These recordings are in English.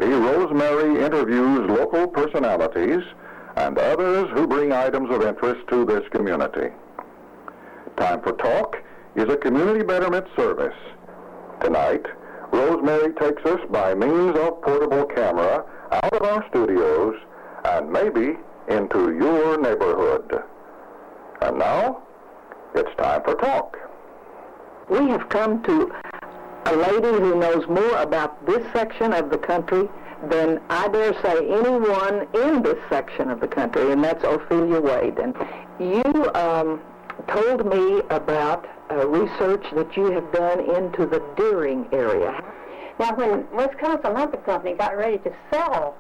Rosemary interviews local personalities and others who bring items of interest to this community. Time for Talk is a community betterment service. Tonight, Rosemary takes us by means of portable camera out of our studios and maybe into your neighborhood. And now, it's time for Talk. We have come to a lady who knows more about this section of the country than I dare say anyone in this section of the country, and that's Ophelia Wade. And you told me about research that you have done into the Deering area. Now, when Wisconsin Lumber Company got ready to sell,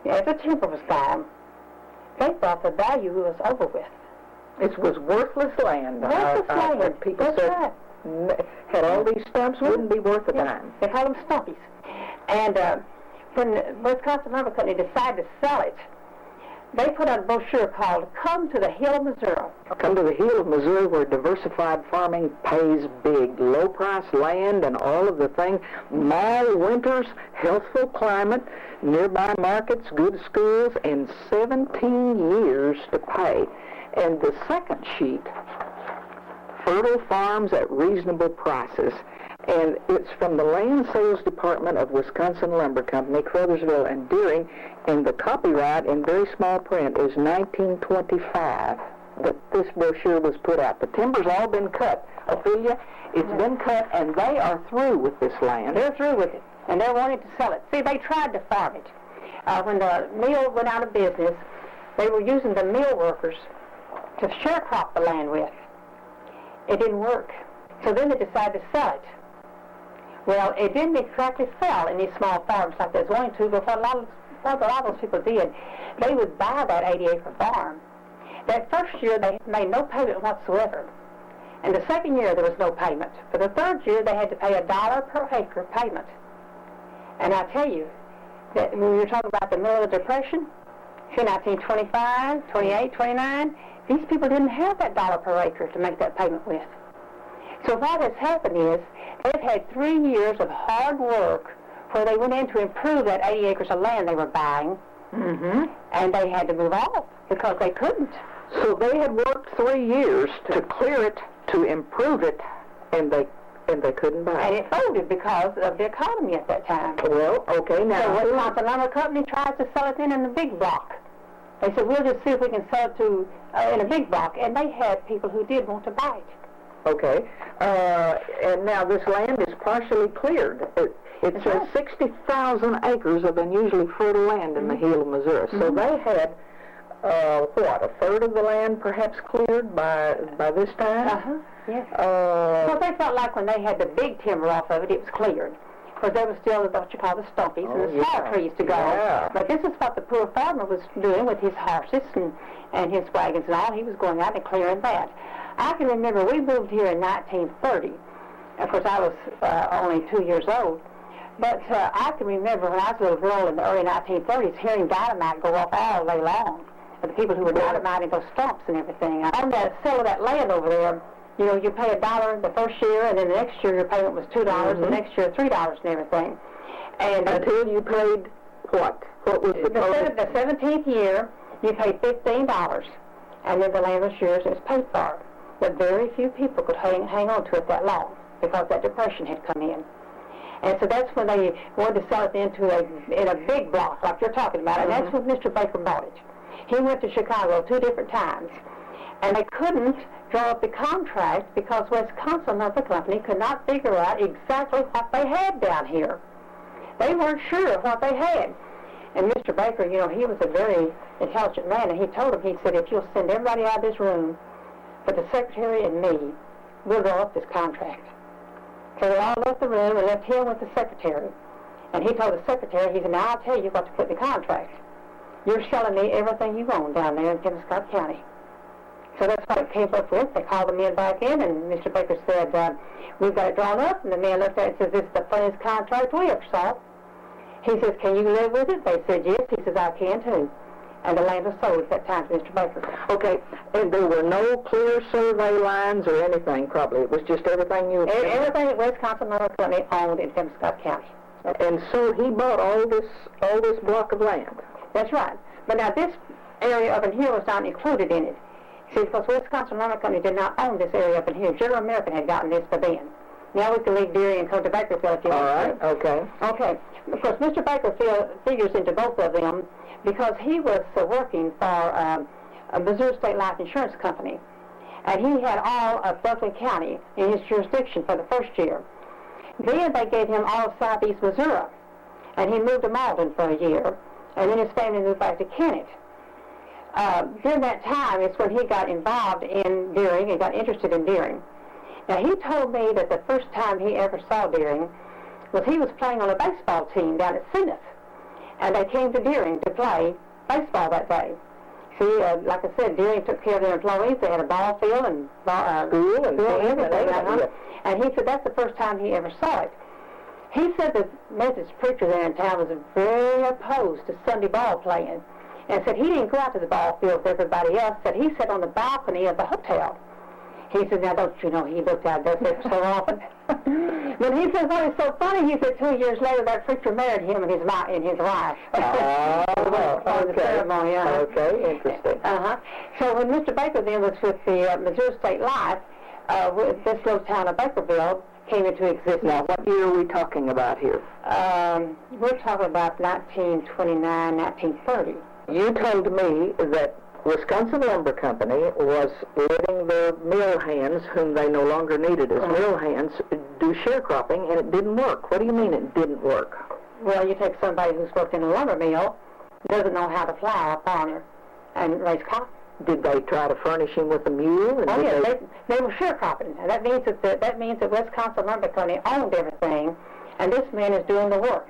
the timber was gone, they thought the value was over with. It was worthless land. Worthless land. People That's said right. Had all these stumps, wouldn't be worth a dime. They called them stumpies. And when the Wisconsin Lumber Company decided to sell it, they put out a brochure called Come to the Hill of Missouri. Come to the Hill of Missouri, where diversified farming pays big. Low-price land and all of the things. Mild winters, healthful climate, nearby markets, good schools, and 17 years to pay. And the second sheet, fertile farms at reasonable prices. And it's from the Land Sales Department of Wisconsin Lumber Company, Crothersville and Deering, and the copyright in very small print is 1925 that this brochure was put out. The timber's all been cut. Ophelia, it's been cut, and they are through with this land. They're through with it, and they're wanting to sell it. See, they tried to farm it. When the mill went out of business, they were using the mill workers to sharecrop the land with. It didn't work. So then they decided to sell it. Well, it didn't exactly sell in these small farms like they was going to, but what a lot of those people did, they would buy that 80-acre farm. That first year, they made no payment whatsoever. And the second year, there was no payment. For the third year, they had to pay $1 per acre payment. And I tell you, that when you're talking about the middle of the Depression, in 1925, 28, 29, these people didn't have that $1 per acre to make that payment with. So what has happened is they've had 3 years of hard work where they went in to improve that 80 acres of land they were buying, and they had to move off because they couldn't. So they had worked 3 years to clear it, to improve it, and they couldn't buy it. And it folded because of the economy at that time. Well, okay, now... So Wisconsin Lumber Company tries to sell it in the big block. They said, we'll just see if we can sell it in a big block. And they had people who did want to buy it. Okay. And now this land is partially cleared. It says 60,000 acres of unusually fertile land in the Hill of Missouri. So they had, a third of the land perhaps cleared by this time? Yes. Well, they felt like when they had the big timber off of it, it was cleared. Because there was still what you call the stumpies and the small trees to go. Yeah. But this is what the poor farmer was doing with his horses and his wagons and all. He was going out and clearing that. I can remember we moved here in 1930. Of course, I was only 2 years old. But I can remember when I was a little girl in the early 1930s hearing dynamite go off all day long. The people who were dynamiting those stumps and everything. On that sale of that land over there, you pay $1 the first year, and then the next year your payment was $2, the next year $3 and everything. And until you paid what? What was the total? The 17th year, you paid $15, and then the land was yours and it's paid for. But very few people could hang on to it that long because that depression had come in. And so that's when they wanted to sell it in a big block like you're talking about, and that's when Mr. Baker bought it. He went to Chicago 2 different times, and they couldn't draw up the contract because Wisconsin Lumber Company could not figure out exactly what they had down here. They weren't sure of what they had. And Mr. Baker, he was a very intelligent man, and he told him, he said, if you'll send everybody out of this room but the secretary and me, we'll draw up this contract. So they all left the room and left him with the secretary. And he told the secretary, he said, now I'll tell you what to put in the contract. You're selling me everything you own down there in Kennett County. So that's what it came up with. They called the men back in, and Mr. Baker said, we've got it drawn up. And the man looked at it and says, this is the funniest contract we ever saw. He says, can you live with it? They said, yes. He says, I can too. And the land was sold at that time to Mr. Baker. Okay, and there were no clear survey lines or anything, probably. It was just everything you... Everything that Wisconsin Lumber Company owned in Kennett County. And so he bought all this block of land. That's right. But now this area up in here was not included in it. See, because Wisconsin Lumber Company did not own this area up in here. General American had gotten this for then. Now we can leave Deary and come to Bakerfield if you want. All right, okay. Okay. Of course, Mr. Bakerfield figures into both of them because he was working for a Missouri State Life Insurance Company. And he had all of Buckley County in his jurisdiction for the first year. Then they gave him all of southeast Missouri. And he moved to Malden for a year. And then his family moved back to Kennett. During that time is when he got involved in Deering and got interested in Deering. Now, he told me that the first time he ever saw Deering was he was playing on a baseball team down at Zenith. And they came to Deering to play baseball that day. See, like I said, Deering took care of their employees. They had a ball field and school and everything. Yeah. And he said that's the first time he ever saw it. He said the Methodist preacher there in town was very opposed to Sunday ball playing. And said he didn't go out to the ball field with everybody else. Said he sat on the balcony of the hotel. He said, now don't you know he looked out there so often. But he said what is so funny, he said 2 years later that preacher married him and his wife. Okay. Okay, interesting. So when Mr. Baker then was with the Missouri State Life, this little town of Bakerville came into existence. Now, what year are we talking about here? We're talking about 1929, 1930. You told me that Wisconsin Lumber Company was letting their mill hands, whom they no longer needed as mill hands, do sharecropping, and it didn't work. What do you mean it didn't work? Well, you take somebody who's worked in a lumber mill, doesn't know how to plow a farmer, and raise cotton. Did they try to furnish him with a mule? And They were sharecropping. And that means that Wisconsin Lumber Company owned everything, and this man is doing the work.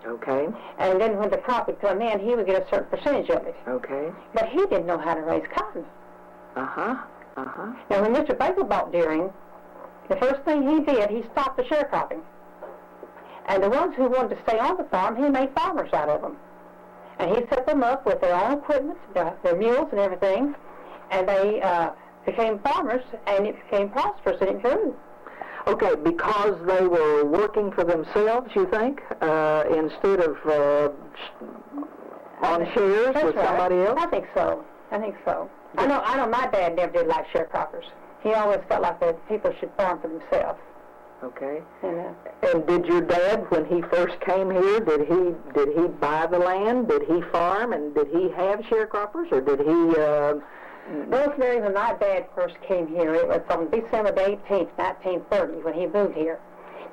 Okay. And then when the crop would come in, he would get a certain percentage of it. Okay. But he didn't know how to raise cotton. Now, when Mr. Baker bought Deering, the first thing he did, he stopped the sharecropping. And the ones who wanted to stay on the farm, he made farmers out of them. And he set them up with their own equipment, their mules and everything, and they became farmers, and it became prosperous, and it grew. Okay, because they were working for themselves, you think, instead of on shares with somebody else? I think so. I know my dad never did like sharecroppers. He always felt like that people should farm for themselves. Okay. And did your dad, when he first came here, did he buy the land? Did he farm? And did he have sharecroppers? Or did he... Rosemary, when my dad first came here, it was on December the 18th, 1930, when he moved here.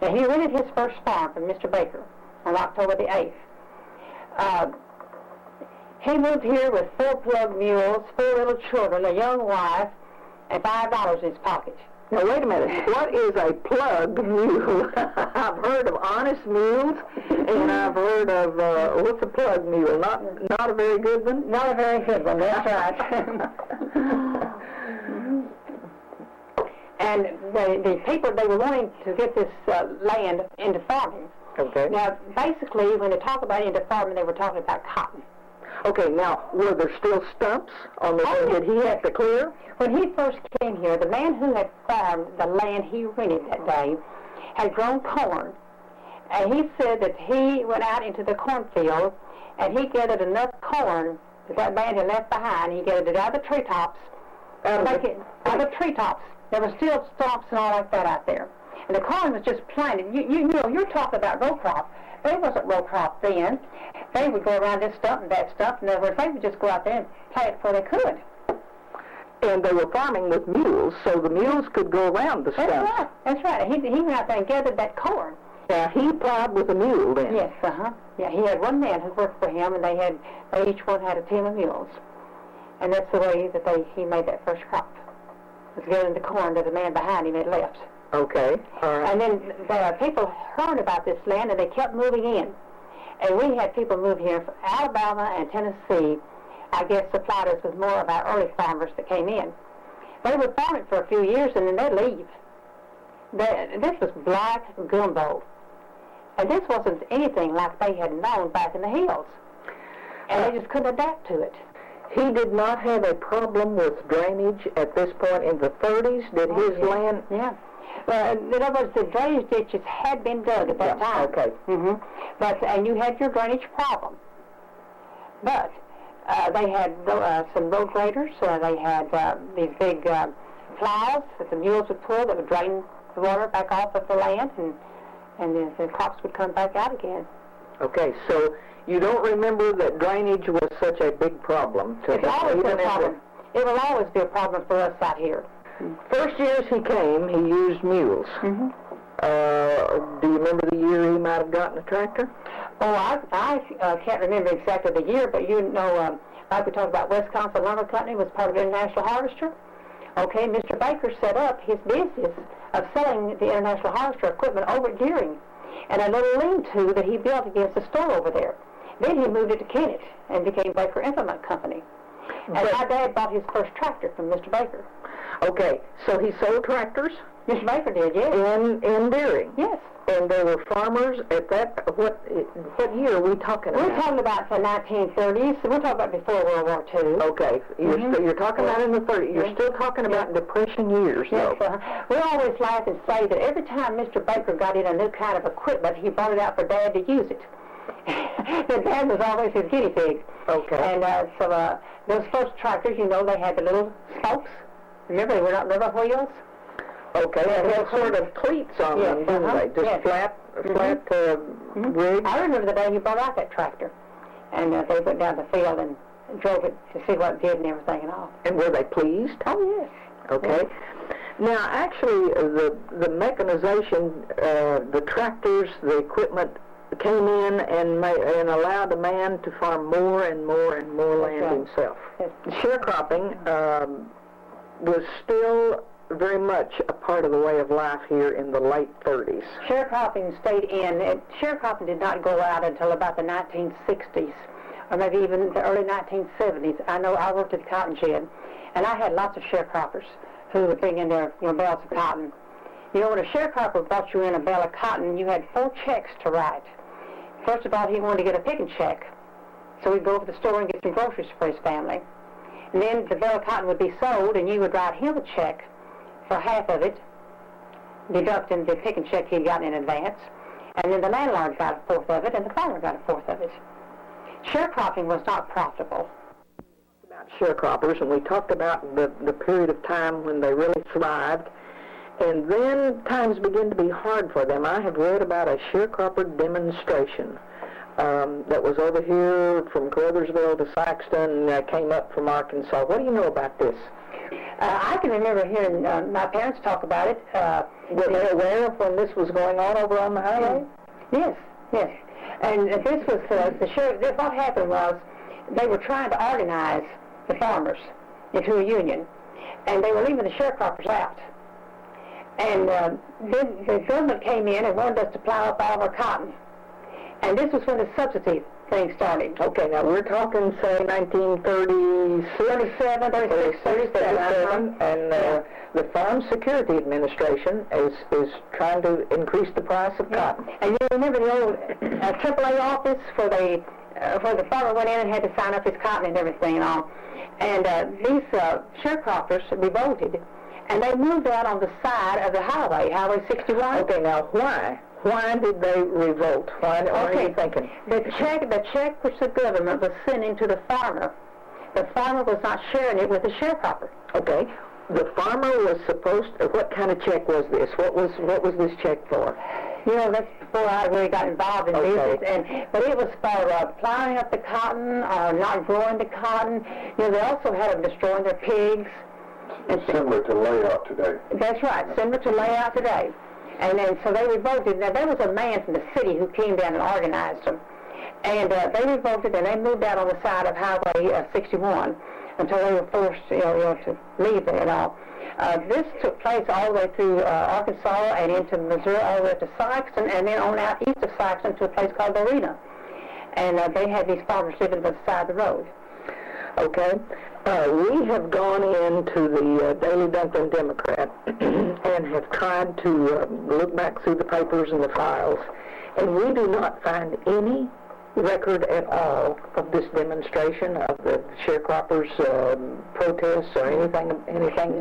Now, he rented his first farm from Mr. Baker on October the 8th. He moved here with 4 plug mules, 4 little children, a young wife, and $5 in his pocket. Now, wait a minute. What is a plug mule? I've heard of honest mules, and I've heard of, what's a plug mule? Not a very good one? Not a very good one, that's right. And the people, they were wanting to get this land into farming. Okay. Now, basically, when they talk about into farming, they were talking about cotton. Okay, now, were there still stumps on the land? Did he have to clear? When he first came here, the man who had farmed the land he rented that day had grown corn. And he said that he went out into the cornfield and he gathered enough corn that man had left behind. He gathered it out of the treetops. Out of the treetops. There were still stumps and all like that out there. And the corn was just planted. You know, you're talking about row crop. They wasn't row crop then. They would go around this stump and that stump. In other words, they would just go out there and plant before they could. And they were farming with mules, so the mules could go around the stumps. That's right. He went out there and gathered that corn. Now, he plowed with a mule then? Yes, Yeah, he had one man who worked for him, and they each one had a team of mules. And that's the way that he made that first crop, was gathering the corn that the man behind him had left. Okay, all right. And then the people heard about this land, and they kept moving in. And we had people move here from Alabama and Tennessee, I guess, supplied us with more of our early farmers that came in. They would farm it for a few years, and then they'd leave. This was black gumbo. And this wasn't anything like they had known back in the hills. And they just couldn't adapt to it. He did not have a problem with drainage at this point in the 30s? Did his land... Yeah. Well, in other words, the drainage ditches had been dug at that time. Okay. And you had your drainage problem. But they had some road graders. They had these big plows that the mules would pull that would drain the water back off of the land, and the crops would come back out again. Okay, so you don't remember that drainage was such a big problem to It's always been a problem. It will always be a problem for us out here. First years he came, he used mules. Do you remember the year he might have gotten a tractor? Oh, I can't remember exactly the year, but you know, like we talked about, Wisconsin Lumber Company was part of International Harvester. Okay, Mr. Baker set up his business of selling the International Harvester equipment over at Deering, and a little lean-to that he built against the store over there. Then he moved it to Kennett and became Baker Implement Company. And my dad bought his first tractor from Mr. Baker. Okay, so he sold tractors? Mr. Baker did, yes. In Deering? Yes. And there were farmers at that, what year are we talking about? We're talking about the 1930s. We're talking about before World War II. Okay, you're talking about in the 30s. You're still talking about Depression years, though. Yes, we always laugh and say that every time Mr. Baker got in a new kind of equipment, he brought it out for Dad to use it. And Dad was always his guinea pig. Okay. And so those first tractors, you know, they had the little spokes. Remember, they were not rubber wheels. Okay, they had sort of cleats on them, didn't they? Just flat rigs. I remember the day he brought out that tractor. And they went down the field and drove it to see what it did and everything and all. And were they pleased? Oh, yes. Okay. Yes. Now, actually, the mechanization, the tractors, the equipment came in and allowed a man to farm more and more and more land himself. Yes. Sharecropping was still very much a part of the way of life here in the late 30s. Sharecropping stayed in. Sharecropping did not go out until about the 1960s, or maybe even the early 1970s. I know I worked at the cotton gin, and I had lots of sharecroppers who would bring in their bales of cotton. You know, when a sharecropper brought you in a bale of cotton, you had 4 checks to write. First of all, he wanted to get a picking check, so he'd go to the store and get some groceries for his family. And then the bale of cotton would be sold, and you would write him a check for half of it, deducting the picking check he'd gotten in advance. And then the landlord got a fourth of it, and the farmer got a fourth of it. Sharecropping was not profitable. About sharecroppers, and we talked about the period of time when they really thrived, and then times began to be hard for them. I have read about a sharecropper demonstration that was over here from Carruthersville to Saxton, came up from Arkansas. What do you know about this? I can remember hearing my parents talk about it. Were they aware of when this was going on over on the highway? Yes, yes. And this was what happened was they were trying to organize the farmers into a union, and they were leaving the sharecroppers out. And then the government came in and wanted us to plow up all of our cotton. And this was when the subsidy thing started. Okay, now we're talking, say, 1937, 37, and the Farm Security Administration is trying to increase the price of cotton. And you remember the old AAA office where the farmer went in and had to sign up his cotton and everything and all. And these sharecroppers revolted, and they moved out on the side of the highway, Highway 61. Okay, now why? Why did they revolt? What are you thinking? The check which the government was sending to the farmer was not sharing it with the sharecropper. Okay. The farmer was supposed to, what kind of check was this? What was this check for? You know, that's before I really got involved in business, but it was for plowing up the cotton or not growing the cotton. You know, they also had them destroying their pigs. Similar to layout today. That's right, similar to layout today. And then, so they revolted. Now, there was a man from the city who came down and organized them. And they revolted, and they moved out on the side of Highway 61 until they were forced, to leave there and all. This took place all the way through Arkansas and into Missouri, all the way to Saxton, and then on out east of Saxton to a place called Arena. And they had these farmers living by the side of the road. Okay. We have gone into the Daily Duncan Democrat and have tried to look back through the papers and the files, and we do not find any record at all of this demonstration, of the sharecroppers' protests or anything?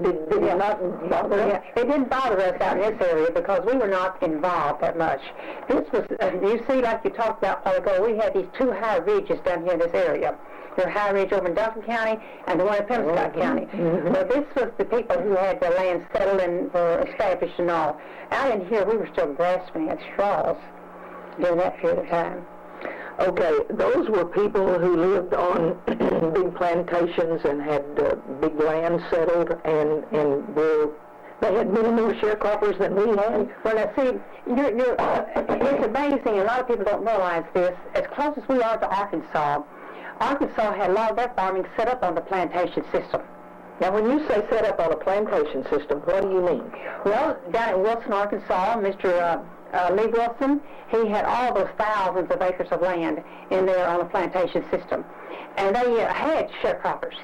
Did it not bother you? Yeah, it didn't bother us out in this area because we were not involved that much. This was, you see, like you talked about a while ago, we had these two high ridges down here in this area. The high ridge over in Duncan County and the one in Penobscot County. Well, this was the people who had their land settled and were established and all. Out in here, we were still grasping at straws during that period of time. Okay, those were people who lived on big plantations and had big land settled, and they had many more sharecroppers than we had. Well, now, see, it's amazing, a lot of people don't realize this. As close as we are to Arkansas, Arkansas had a lot of their farming set up on the plantation system. Now, when you say set up on a plantation system, what do you mean? Well, down in Wilson, Arkansas, Mr. Lee Wilson, he had all those thousands of acres of land in there on a plantation system. And they had sharecroppers.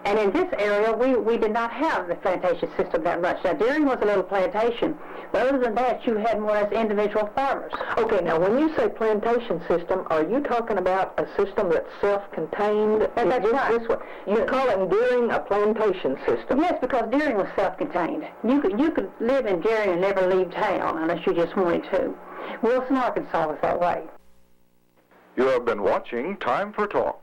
And in this area, we did not have the plantation system that much. Now, Deering was a little plantation, but other than that, you had more as individual farmers. Okay, now when you say plantation system, are you talking about a system that's self-contained? That's right. You're calling Deering a plantation system? Yes, because Deering was self-contained. You could live in Deering and never leave town unless you just wanted to. Wilson, Arkansas was that way. You have been watching Time for Talk.